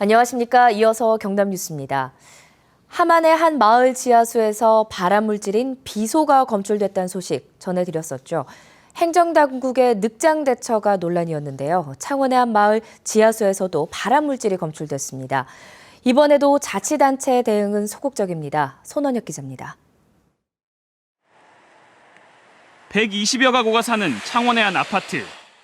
안녕하십니까. 이어서 경남 뉴스입니다. 함안의 한 마을 지하수에서 발암물질인 비소가 검출됐다는 소식 전해드렸었죠. 행정당국의 늑장 대처가 논란이었는데요. 창원의 한 마을 지하수에서도 발암물질이 검출됐습니다. 이번에도 자치단체의 대응은 소극적입니다. 손원혁 기자입니다. 120여 가구가 사는 창원의 한 아파트.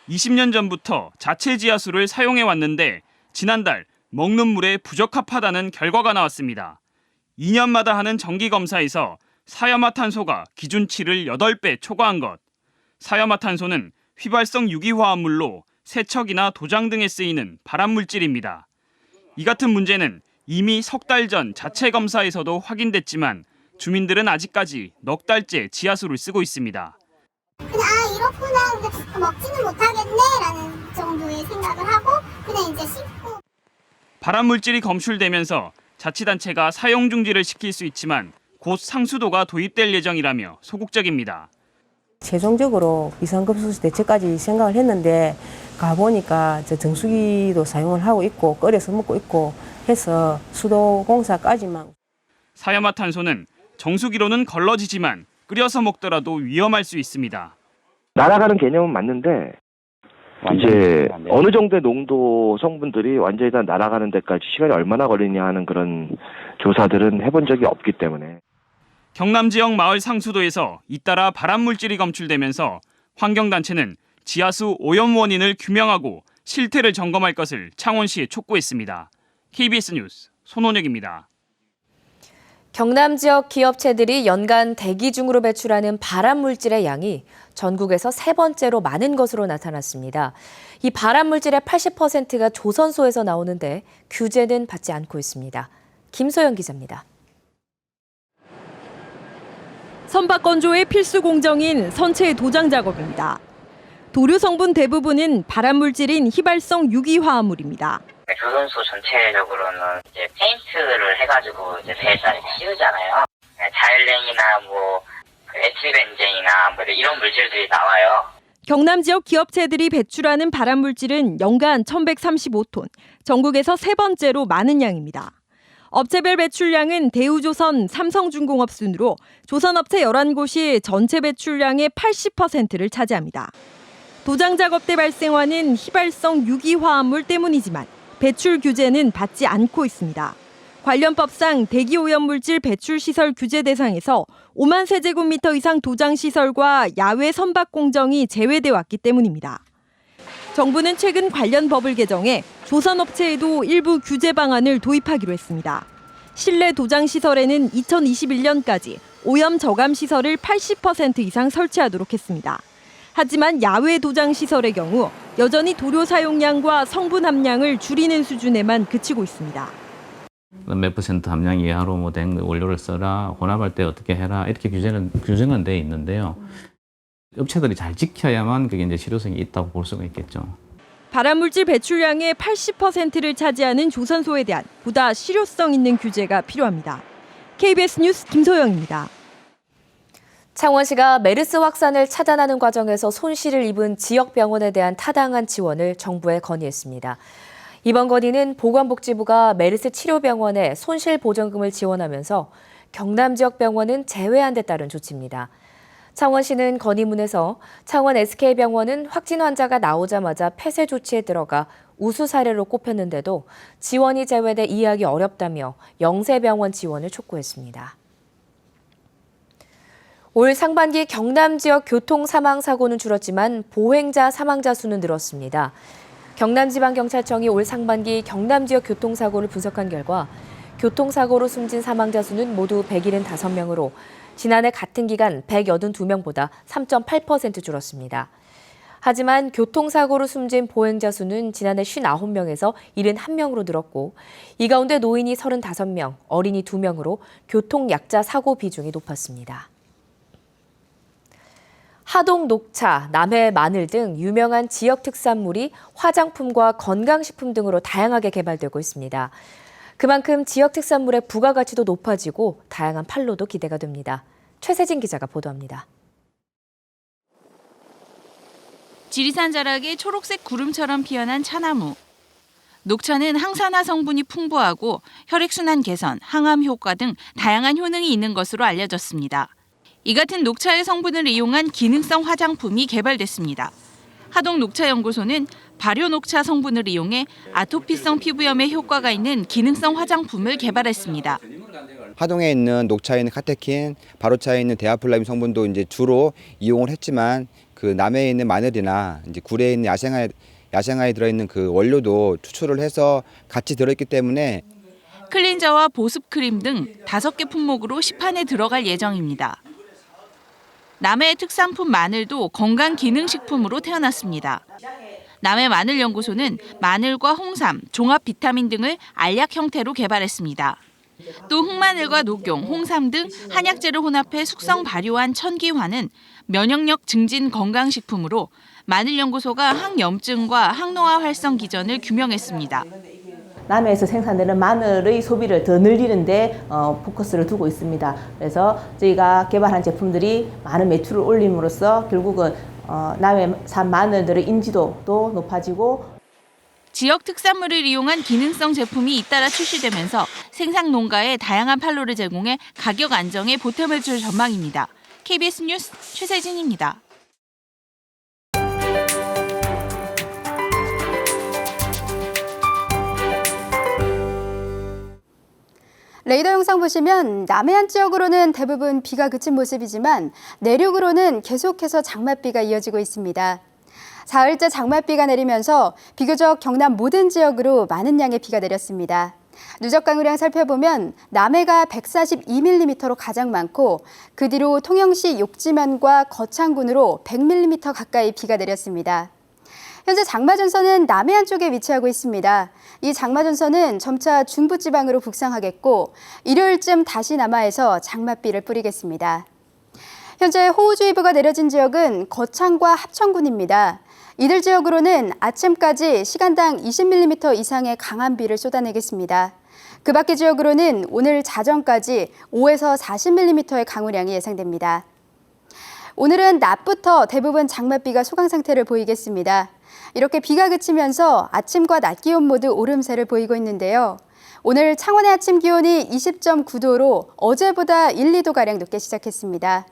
20년 전부터 자체 지하수를 사용해 왔는데 지난달 먹는 물에 부적합하다는 결과가 나왔습니다. 2년마다 하는 정기검사에서 사염화탄소가 기준치를 8배 초과한 것. 사염화탄소는 휘발성 유기화합물로 세척이나 도장 등에 쓰이는 발암물질입니다. 이 같은 문제는 이미 석 달 전 자체 검사에서도 확인됐지만 주민들은 아직까지 넉 달째 지하수를 쓰고 있습니다. 그냥 이렇구나 근데 먹지는 못하겠네라는 정도의 생각을 하고 그냥 이제 씻고. 발암물질이 검출되면서 자치단체가 사용 중지를 시킬 수 있지만 곧 상수도가 도입될 예정이라며 소극적입니다. 최종적으로 비상급수수 대책까지 생각을 했는데 가보니까 정수기도 사용을 하고 있고 끓여서 먹고 있고 해서 수도공사까지만. 사염화탄소는 정수기로는 걸러지지만 끓여서 먹더라도 위험할 수 있습니다. 날아가는 개념은 맞는데 이제 어느 정도의 농도 성분들이 완전히 다 날아가는 데까지 시간이 얼마나 걸리냐 하는 그런 조사들은 해본 적이 없기 때문에. 경남 지역 마을 상수도에서 잇따라 발암물질이 검출되면서 환경단체는 지하수 오염 원인을 규명하고 실태를 점검할 것을 창원시에 촉구했습니다. KBS 뉴스 손원혁입니다. 경남 지역 기업체들이 연간 대기 중으로 배출하는 발암물질의 양이 전국에서 세 번째로 많은 것으로 나타났습니다. 이 발암물질의 80%가 조선소에서 나오는데 규제는 받지 않고 있습니다. 김소영 기자입니다. 선박 건조의 필수 공정인 선체 도장 작업입니다. 도료 성분 대부분은 발암물질인 휘발성 유기화합물입니다. 조선소 전체적으로는 이제 페인트를 해가지고 이제 배에다 씌우잖아요. 자일렌이나 에틸벤젠이나 이런 물질들이 나와요. 경남 지역 기업체들이 배출하는 발암물질은 연간 1,135톤, 전국에서 세 번째로 많은 양입니다. 업체별 배출량은 대우조선, 삼성중공업 순으로 조선업체 11곳이 전체 배출량의 80%를 차지합니다. 도장 작업 때 발생하는 휘발성 유기화합물 때문이지만 배출 규제는 받지 않고 있습니다. 관련 법상 대기오염물질 배출시설 규제 대상에서 5만 세제곱미터 이상 도장시설과 야외 선박 공정이 제외돼 왔기 때문입니다. 정부는 최근 관련 법을 개정해 조선업체에도 일부 규제 방안을 도입하기로 했습니다. 실내 도장시설에는 2021년까지 오염 저감 시설을 80% 이상 설치하도록 했습니다. 하지만 야외 도장시설의 경우 여전히 도료 사용량과 성분 함량을 줄이는 수준에만 그치고 있습니다. 몇 퍼센트 함량 이하로 된 원료를 써라, 혼합할 때 어떻게 해라, 이렇게 규정은 돼 있는데요. 업체들이 잘 지켜야만 그게 이제 실효성이 있다고 볼 수가 있겠죠. 발암물질 배출량의 80%를 차지하는 조선소에 대한 보다 실효성 있는 규제가 필요합니다. KBS 뉴스 김소영입니다. 창원시가 메르스 확산을 차단하는 과정에서 손실을 입은 지역 병원에 대한 타당한 지원을 정부에 건의했습니다. 이번 건의는 보건복지부가 메르스 치료병원에 손실보전금을 지원하면서 경남 지역 병원은 제외한 데 따른 조치입니다. 창원시는 건의문에서 창원 SK병원은 확진 환자가 나오자마자 폐쇄 조치에 들어가 우수 사례로 꼽혔는데도 지원이 제외돼 이해하기 어렵다며 영세병원 지원을 촉구했습니다. 올 상반기 경남 지역 교통 사망 사고는 줄었지만 보행자 사망자 수는 늘었습니다. 경남지방경찰청이 올 상반기 경남 지역 교통사고를 분석한 결과 교통사고로 숨진 사망자 수는 모두 175명으로 지난해 같은 기간 182명보다 3.8% 줄었습니다. 하지만 교통사고로 숨진 보행자 수는 지난해 59명에서 71명으로 늘었고 이 가운데 노인이 35명, 어린이 2명으로 교통약자 사고 비중이 높았습니다. 하동 녹차, 남해 마늘 등 유명한 지역 특산물이 화장품과 건강식품 등으로 다양하게 개발되고 있습니다. 그만큼 지역 특산물의 부가가치도 높아지고 다양한 판로도 기대가 됩니다. 최세진 기자가 보도합니다. 지리산 자락에 초록색 구름처럼 피어난 차나무. 녹차는 항산화 성분이 풍부하고 혈액순환 개선, 항암 효과 등 다양한 효능이 있는 것으로 알려졌습니다. 이 같은 녹차의 성분을 이용한 기능성 화장품이 개발됐습니다. 하동녹차연구소는 발효녹차 성분을 이용해 아토피성 피부염에 효과가 있는 기능성 화장품을 개발했습니다. 하동에 있는 녹차에 있는 카테킨, 발효차에 있는 데아플라빈 성분도 이제 주로 이용을 했지만 그 남해에 있는 마늘이나 이제 굴에 있는 야생화에 들어있는 그 원료도 추출을 해서 같이 들어있기 때문에 클린저와 보습 크림 등 5개 품목으로 시판에 들어갈 예정입니다. 남해의 특산품 마늘도 건강기능식품으로 태어났습니다. 남해마늘연구소는 마늘과 홍삼, 종합 비타민 등을 알약 형태로 개발했습니다. 또 흑마늘과 녹용, 홍삼 등 한약재를 혼합해 숙성 발효한 천기화는 면역력 증진 건강식품으로 마늘연구소가 항염증과 항노화 활성 기전을 규명했습니다. 남해에서 생산되는 마늘의 소비를 더 늘리는 데 포커스를 두고 있습니다. 그래서 저희가 개발한 제품들이 많은 매출을 올림으로써 결국은 남해산 마늘들의 인지도도 높아지고 지역 특산물을 이용한 기능성 제품이 잇따라 출시되면서 생산 농가에 다양한 판로를 제공해 가격 안정에 보탬을 줄 전망입니다. KBS 뉴스 최세진입니다. 레이더 영상 보시면 남해안 지역으로는 대부분 비가 그친 모습이지만 내륙으로는 계속해서 장맛비가 이어지고 있습니다. 사흘째 장맛비가 내리면서 비교적 경남 모든 지역으로 많은 양의 비가 내렸습니다. 누적 강우량 살펴보면 남해가 142mm로 가장 많고 그 뒤로 통영시 욕지면과 거창군으로 100mm 가까이 비가 내렸습니다. 현재 장마전선은 남해안 쪽에 위치하고 있습니다. 이 장마전선은 점차 중부지방으로 북상하겠고 일요일쯤 다시 남하해서 장맛비를 뿌리겠습니다. 현재 호우주의보가 내려진 지역은 거창과 합천군입니다. 이들 지역으로는 아침까지 시간당 20mm 이상의 강한 비를 쏟아내겠습니다. 그 밖의 지역으로는 오늘 자정까지 5에서 40mm의 강우량이 예상됩니다. 오늘은 낮부터 대부분 장맛비가 소강 상태를 보이겠습니다. 이렇게 비가 그치면서 아침과 낮 기온 모두 오름세를 보이고 있는데요. 오늘 창원의 아침 기온이 20.9도로 어제보다 1, 2도가량 높게 시작했습니다.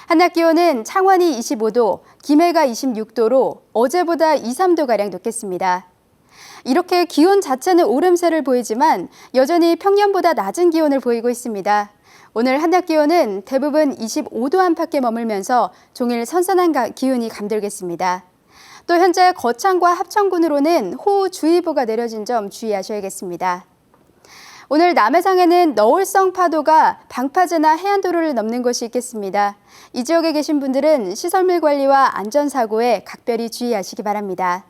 한낮 기온은 창원이 25도, 김해가 26도로 어제보다 2, 3도가량 높겠습니다. 이렇게 기온 자체는 오름세를 보이지만 여전히 평년보다 낮은 기온을 보이고 있습니다. 오늘 한낮 기온은 대부분 25도 안팎에 머물면서 종일 선선한 기온이 감돌겠습니다. 또 현재 거창과 합천군으로는 호우주의보가 내려진 점 주의하셔야겠습니다. 오늘 남해상에는 너울성 파도가 방파제나 해안도로를 넘는 곳이 있겠습니다. 이 지역에 계신 분들은 시설물 관리와 안전사고에 각별히 주의하시기 바랍니다.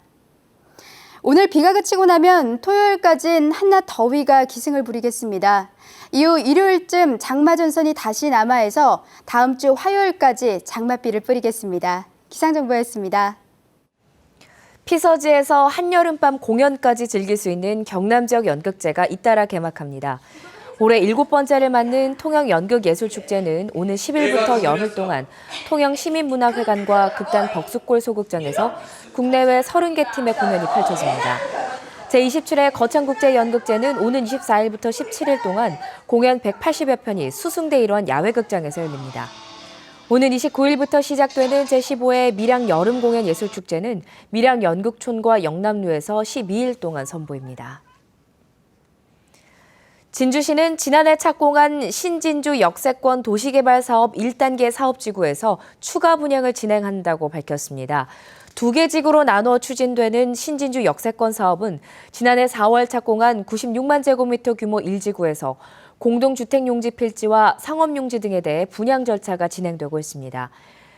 오늘 비가 그치고 나면 토요일까지는 한낮 더위가 기승을 부리겠습니다. 이후 일요일쯤 장마전선이 다시 남하해서 다음 주 화요일까지 장맛비를 뿌리겠습니다. 기상정보였습니다. 피서지에서 한여름밤 공연까지 즐길 수 있는 경남 지역 연극제가 잇따라 개막합니다. 올해 7번째를 맞는 통영연극예술축제는 오늘 10일부터 열흘 동안 통영시민문화회관과 극단 벅숫골 소극장에서 국내외 30개 팀의 공연이 펼쳐집니다. 제27회 거창국제연극제는 오는 24일부터 17일 동안 공연 180여 편이 수승대 일원 야외극장에서 열립니다. 오는 29일부터 시작되는 제15회 밀양여름공연예술축제는 밀양연극촌과 영남루에서 12일 동안 선보입니다. 진주시는 지난해 착공한 신진주 역세권 도시개발사업 1단계 사업지구에서 추가 분양을 진행한다고 밝혔습니다. 2개 지구로 나눠 추진되는 신진주 역세권 사업은 지난해 4월 착공한 96만 제곱미터 규모 1지구에서 공동주택용지 필지와 상업용지 등에 대해 분양 절차가 진행되고 있습니다.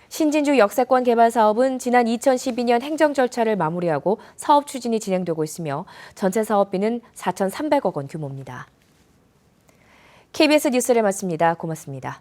신진주 역세권 개발 사업은 지난 2012년 행정 절차를 마무리하고 사업 추진이 진행되고 있으며 전체 사업비는 4,300억 원 규모입니다. KBS 뉴스를 마칩니다. 고맙습니다.